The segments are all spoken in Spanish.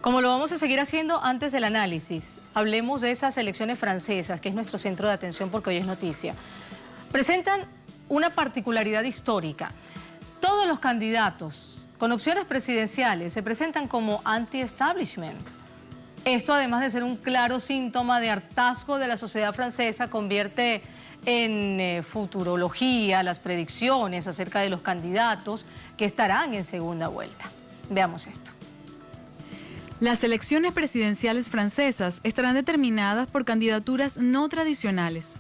Como lo vamos a seguir haciendo antes del análisis, hablemos de esas elecciones francesas, que es nuestro centro de atención porque hoy es noticia. Presentan una particularidad histórica. Todos los candidatos con opciones presidenciales se presentan como anti-establishment. Esto, además de ser un claro síntoma de hartazgo de la sociedad francesa, convierte en futurología las predicciones acerca de los candidatos que estarán en segunda vuelta. Veamos esto. Las elecciones presidenciales francesas estarán determinadas por candidaturas no tradicionales.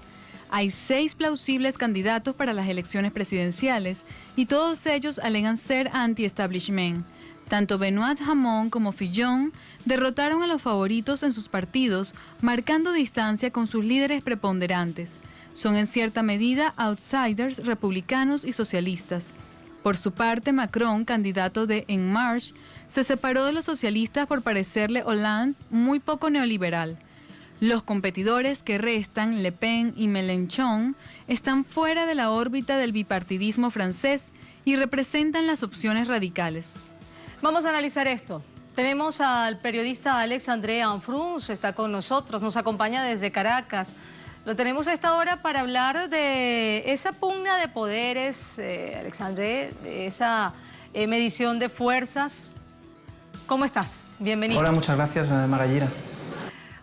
Hay 6 plausibles candidatos para las elecciones presidenciales y todos ellos alegan ser anti-establishment. Tanto Benoît Hamon como Fillon derrotaron a los favoritos en sus partidos, marcando distancia con sus líderes preponderantes. Son en cierta medida outsiders republicanos y socialistas. Por su parte, Macron, candidato de En Marche, se separó de los socialistas por parecerle Hollande muy poco neoliberal. Los competidores que restan, Le Pen y Mélenchon, están fuera de la órbita del bipartidismo francés y representan las opciones radicales. Vamos a analizar esto. Tenemos al periodista Alexandre Anfrus, está con nosotros, nos acompaña desde Caracas. Lo tenemos a esta hora para hablar de esa pugna de poderes, Alexandre, de esa medición de fuerzas. ¿Cómo estás? Bienvenido. Hola, muchas gracias, Marayira.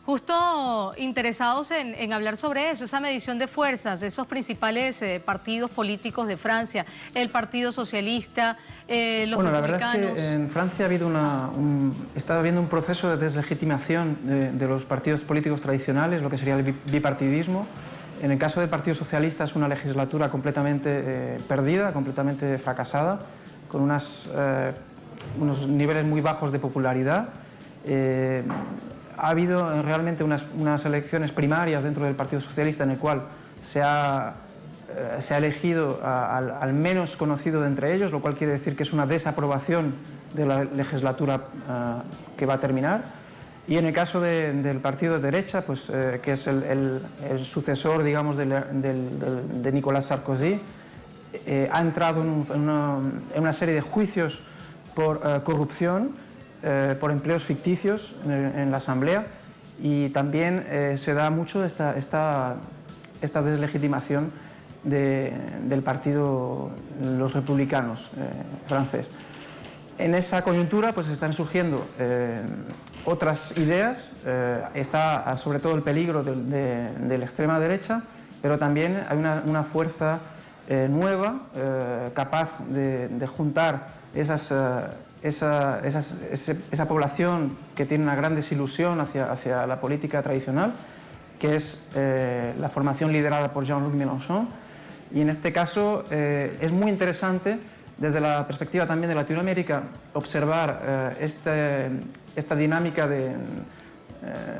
Justo interesados en hablar sobre eso, esa medición de fuerzas, esos principales partidos políticos de Francia, el Partido Socialista, los republicanos. La verdad es que en Francia ha habido está habiendo un proceso de deslegitimación de los partidos políticos tradicionales, lo que sería el bipartidismo. En el caso del Partido Socialista es una legislatura completamente perdida, completamente fracasada, con unos niveles muy bajos de popularidad. Ha habido realmente unas elecciones primarias dentro del Partido Socialista en el cual se ha elegido al menos conocido de entre ellos, lo cual quiere decir que es una desaprobación de la legislatura que va a terminar. Y en el caso del partido de derecha, pues, que es el sucesor, digamos, de Nicolas Sarkozy, ha entrado en una serie de juicios por corrupción, por empleos ficticios en la Asamblea, y también se da mucho esta deslegitimación del partido, los republicanos francés. En esa coyuntura pues están surgiendo otras ideas, está sobre todo el peligro de la extrema derecha, pero también hay una fuerza nueva, capaz de juntar esa población que tiene una gran desilusión hacia la política tradicional, que es la formación liderada por Jean-Luc Mélenchon. Y en este caso es muy interesante, desde la perspectiva también de Latinoamérica, observar esta dinámica de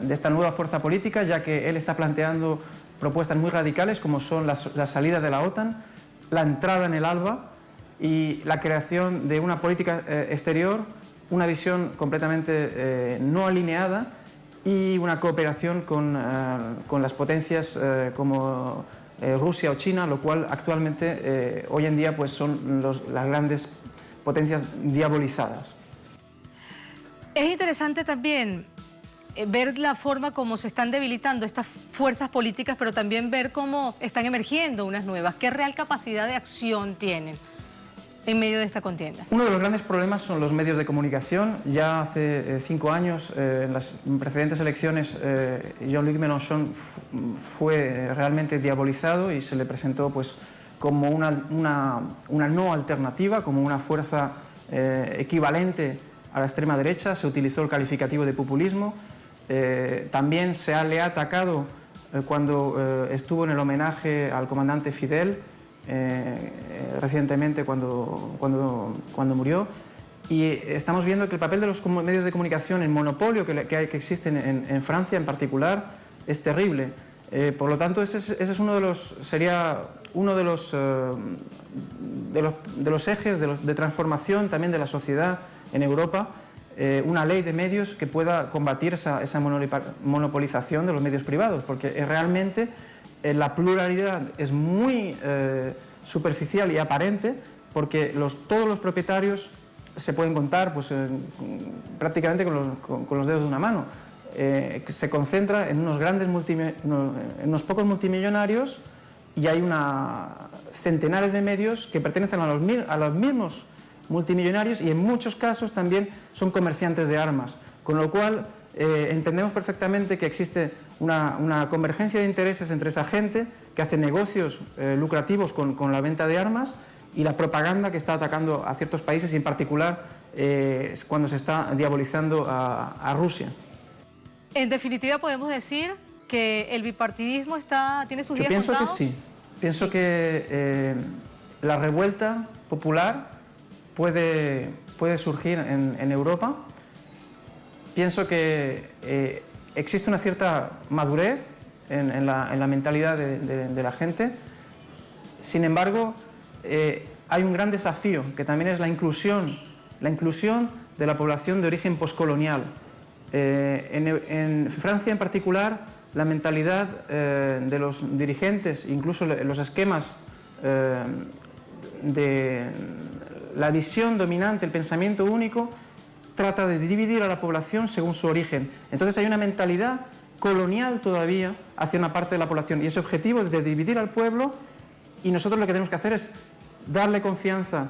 esta nueva fuerza política, ya que él está planteando propuestas muy radicales, como son la salida de la OTAN, la entrada en el ALBA, y la creación de una política exterior, una visión completamente no alineada y una cooperación con las potencias como Rusia o China, lo cual actualmente hoy en día pues son las grandes potencias diabolizadas. Es interesante también ver la forma como se están debilitando estas fuerzas políticas, pero también ver cómo están emergiendo unas nuevas. ¿Qué real capacidad de acción tienen en medio de esta contienda? Uno de los grandes problemas son los medios de comunicación. Ya hace 5 años, en las precedentes elecciones, Jean-Luc Mélenchon fue realmente diabolizado y se le presentó pues, como una no alternativa, como una fuerza equivalente a la extrema derecha. Se utilizó el calificativo de populismo. También le ha atacado cuando estuvo en el homenaje al comandante Fidel, recientemente cuando murió, y estamos viendo que el papel de los medios de comunicación en monopolio que existen en Francia en particular es terrible. Por lo tanto, ese sería uno de los ejes de transformación también de la sociedad en Europa, una ley de medios que pueda combatir esa monopolización de los medios privados, porque realmente la pluralidad es muy superficial y aparente, porque todos los propietarios se pueden contar pues, prácticamente con los dedos de una mano. Se concentra en unos pocos multimillonarios y hay centenares de medios que pertenecen a los mismos multimillonarios y en muchos casos también son comerciantes de armas, con lo cual entendemos perfectamente que existe una convergencia de intereses entre esa gente que hace negocios lucrativos con la venta de armas y la propaganda que está atacando a ciertos países y en particular cuando se está diabolizando a Rusia. En definitiva, podemos decir que el bipartidismo tiene sus días contados. Yo pienso que sí. Pienso que la revuelta popular puede surgir en Europa. Pienso que existe una cierta madurez en la mentalidad de la gente. Sin embargo, hay un gran desafío, que también es la inclusión de la población de origen postcolonial. En Francia en particular, la mentalidad de los dirigentes, incluso los esquemas de la visión dominante, el pensamiento único, trata de dividir a la población según su origen. Entonces hay una mentalidad colonial todavía hacia una parte de la población y ese objetivo es de dividir al pueblo, y nosotros lo que tenemos que hacer es darle confianza,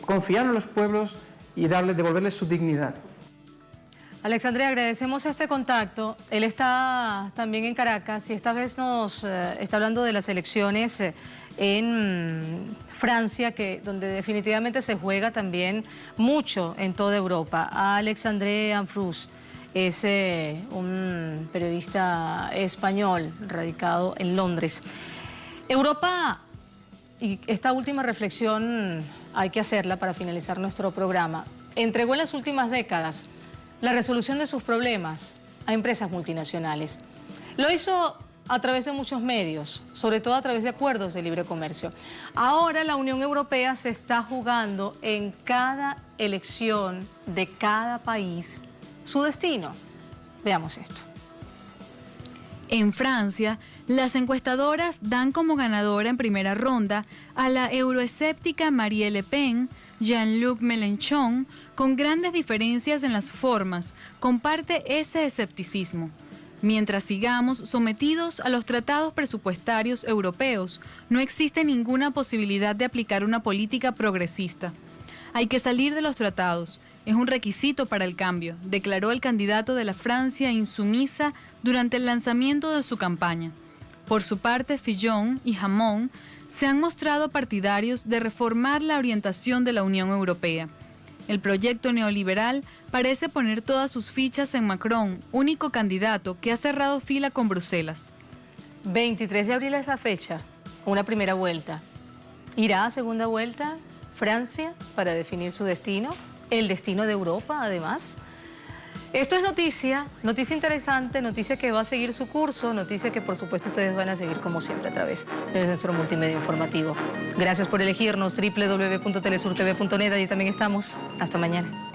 confiar en los pueblos y devolverles su dignidad. Alexandre, agradecemos este contacto. Él está también en Caracas y esta vez nos está hablando de las elecciones en Francia, donde definitivamente se juega también mucho en toda Europa. Alexandre Amfrús es un periodista español radicado en Londres. Europa, y esta última reflexión hay que hacerla para finalizar nuestro programa, entregó en las últimas décadas la resolución de sus problemas a empresas multinacionales. Lo hizo a través de muchos medios, sobre todo a través de acuerdos de libre comercio. Ahora la Unión Europea se está jugando en cada elección de cada país su destino. Veamos esto. En Francia, las encuestadoras dan como ganadora en primera ronda a la euroescéptica Marine Le Pen. Jean-Luc Mélenchon, con grandes diferencias en las formas, comparte ese escepticismo. Mientras sigamos sometidos a los tratados presupuestarios europeos, no existe ninguna posibilidad de aplicar una política progresista. Hay que salir de los tratados. Es un requisito para el cambio, declaró el candidato de la Francia insumisa durante el lanzamiento de su campaña. Por su parte, Fillon y Hamon se han mostrado partidarios de reformar la orientación de la Unión Europea. El proyecto neoliberal parece poner todas sus fichas en Macron, único candidato que ha cerrado fila con Bruselas. 23 de abril es la fecha, una primera vuelta. ¿Irá a segunda vuelta Francia para definir su destino? ¿El destino de Europa, además? Esto es noticia interesante, noticia que va a seguir su curso, noticia que por supuesto ustedes van a seguir como siempre a través de nuestro multimedia informativo. Gracias por elegirnos, www.telesurtv.net, allí también estamos. Hasta mañana.